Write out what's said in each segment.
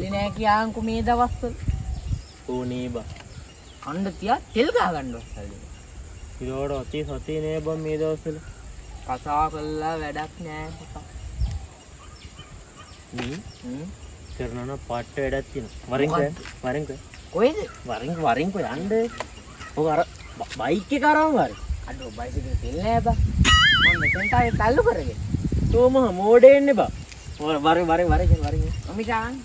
සල්ලි නෑ කියාංකු මේ දවස්වල. ඕනේ බා. කණ්ඩ තියා තෙල් ගහ ගන්නවත් සල්ලි. කිලෝට අති සතිය නෑ බං මේ දවස්වල. කතා කළා වැඩක් නෑ පුතා. කරනන පාට වැඩක් තියෙනවා. වරින් කොහෙද? වරින් යන්න. ඔක අර බයික් එක අරන් වරි. අඩෝ බයික් එකේ තෙල් නෑ බා. මම මෙතෙන්ට ආයේ තල්ලු කරගෙන. තෝම මෝඩේ එන්නේ බා. වරින්. අමිතාන්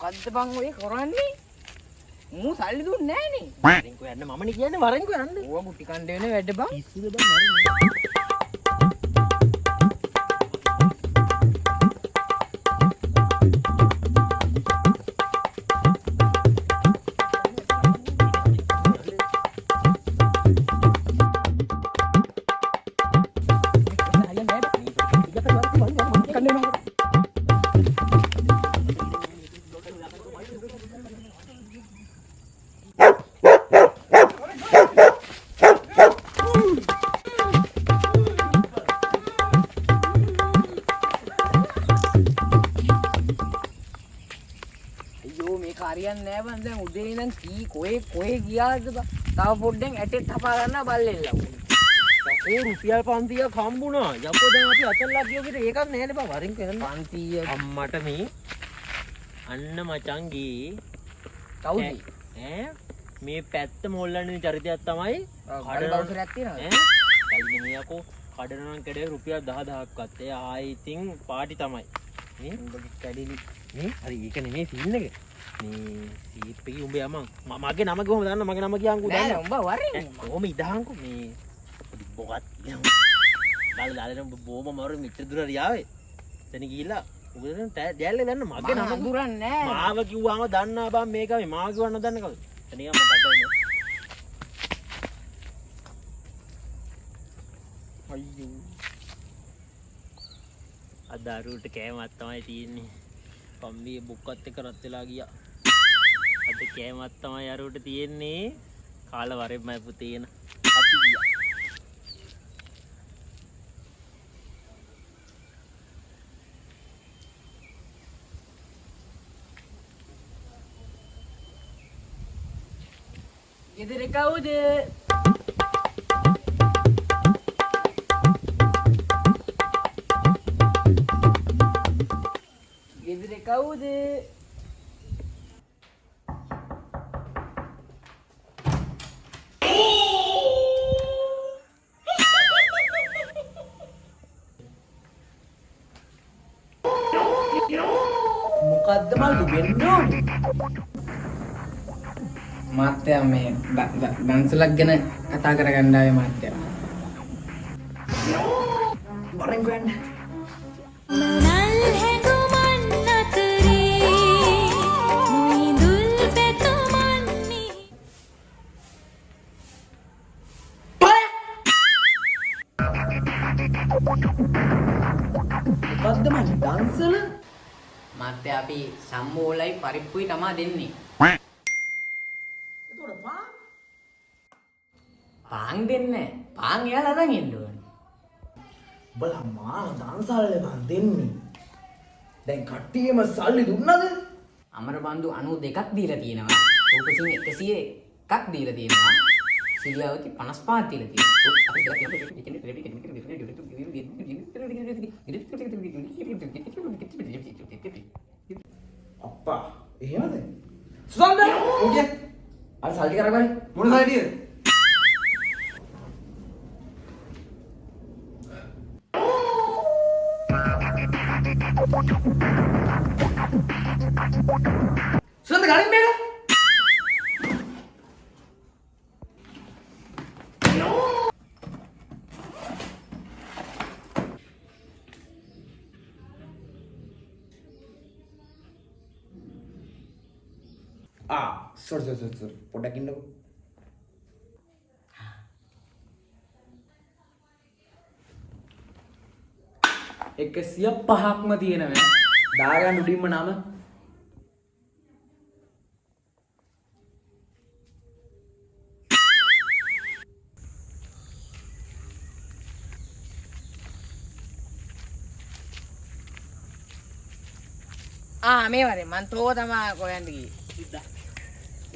මොකද්ද බං ඔය කරන්නේ? මූ සල්ලි දුන්නේ නෑනේ. වරින්කෝ යන්න මමනේ කියන්නේ වරින්කෝ යන්න. ඕවා මුටි කණ්ඩ වෙන වැඩ බං. පිස්සුද බං වරින්. හරියන්නේ නෑ බං දැන් උදේ ඉඳන් කී කොේ ගියාද බං තව පොඩ්ඩෙන් ඇටෙත් හපා ගන්න බල්ලෙල්ලා යකෝ රුපියල් 500ක් හම්බුණා යකෝ දැන් අපි අතල්ලා ගියෝ කිට ඒකක් නෑනේ බං වරින් කරන්න 500 අම්මට මේ අන්න මචං ගී කවුද මේ පැත්ත මොල්ලන්නේ චරිතයක් තමයි කඩ බවුසරයක් තියෙනවා කල්ද මේ යකෝ කඩනනම් කඩේ රුපියල් 10000ක්වත් ඒ ආයි ඉතින් පාටි තමයි නේ උඹගේ කැඩිලි නේ හරි ඒක නෙමෙයි සීන් එක මේ සීප් එකේ උඹ යමන් මගේ නම කොහොමද දන්න මගේ නම කියන්කෝ නෑ උඹ වරින් කොහොම ඉදහන්කෝ මේ පොඩි බොගත් දාලා උඹ බොම මරු මෙච්චර දුර රියාවේ එතන ගිහිල්ලා උඹට දැල්ලේ දන්න මගේ නම දුරන්නේ නෑ මාව කිව්වම දන්නා බං මේක මේ මාව කිව්වම දන්න කවුද එතන ගියා මට අතේ අයියෝ අද අරුට කෑමක් තමයි තියෙන්නේ පම්බියේ බුක්කත් එක්ක රත් වෙලා ගියා අද කෑමක් තමයි අරුට තියෙන්නේ කාලා වරෙන්මයි පුතේ එන අපි ගියා ගෙදර කවුද කවුද මොකද්ද මල්ලි වෙන්න ඕනේ මාත්‍යා මේ දන්සලක් ගැන කතා කරගන්න ආවේ මාත්‍යා වරෙන් ගන්න මොකද්ද මං දන්සල මාත්‍යා අපි සම්මෝලයි පරිප්පුයි තමා දෙන්නේ එතකොට පාන් දෙන්නේ පාන් එයාලා අරන් එන්න ඕනේ බලා මාන දන්සල්ලේ මං දෙන්නේ දැන් කට්ටියම සල්ලි දුන්නද අමරබන්දු 92ක් දීලා තියෙනවා රූපසිංහ 101ක් දීලා තියෙනවා සිරියාවති 55ක් දීලා තියෙනවා අප්පා එහෙමද සුසන්ද ඔගේ අර සල්ලි කරගන්න මොන සල්ලිද සුසන්ද ගලින් මේක sorry. පොඩ්ඩක් ඉන්නකෝ. එකසිය පහක්ම තියෙනවා. දාගන්න උඩින්ම නම. මේ වරේ මං තෝ තමා කොයන්ට ගියේ.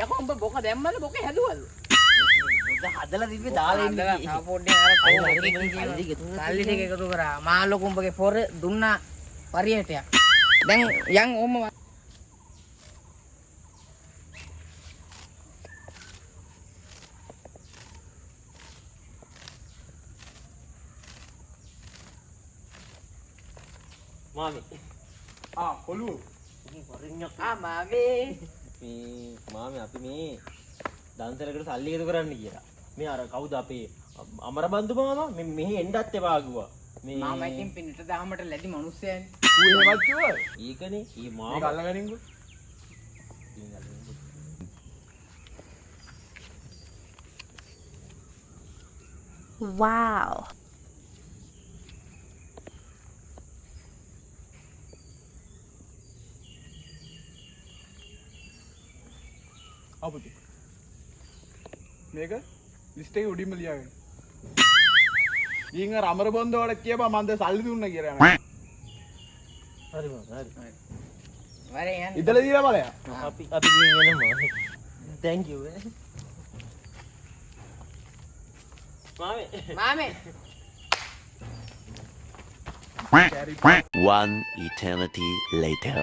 යකෝ උඹ බොක දැම්මද බොක හැදුවද? හදලා තිබ්බේ දාලා ඉන්නේ. තව පොඩ්ඩක් සල්ලි ටික එකතු කරා. මාළු කුඹගේ පොර දුන්නා පරියටයක්. දැන් යන් ඕම මාමි. කොළු. මාවේ මේ මාමි අපි මේ දන්සලකට සල්ලි එකතු කරන්න කියලා. මේ අර කවුද අපේ අමරබන්දු මාමා මෙහි එන්නත් එපා ගුවා. මේ මාමා ඉතින් පින්නට දහමට ලැබි මිනිස්සයන්. ඌ එහෙමත් කිව්වද? ඒකනේ මේ මේක මාමා අල්ලගනින්කෝ. Wow. අපුති මේක ලිස්ට් එකේ උඩින්ම ලියාගන්න. ඊංග අමර බොන්ද වල කියපන් මන්ද සල්ලි දුන්න කියලා යනවා. හරි මාමා හරි. වරේ යන්න. ඉතල දීලා බලයා. අපි ගිහින් එනවා. thank you. මාමේ One eternity later.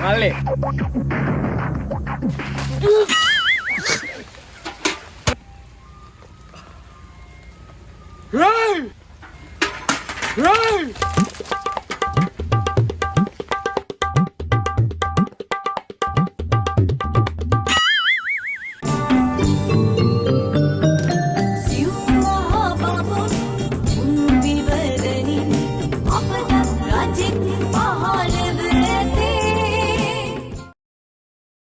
මල්ලේ Hey!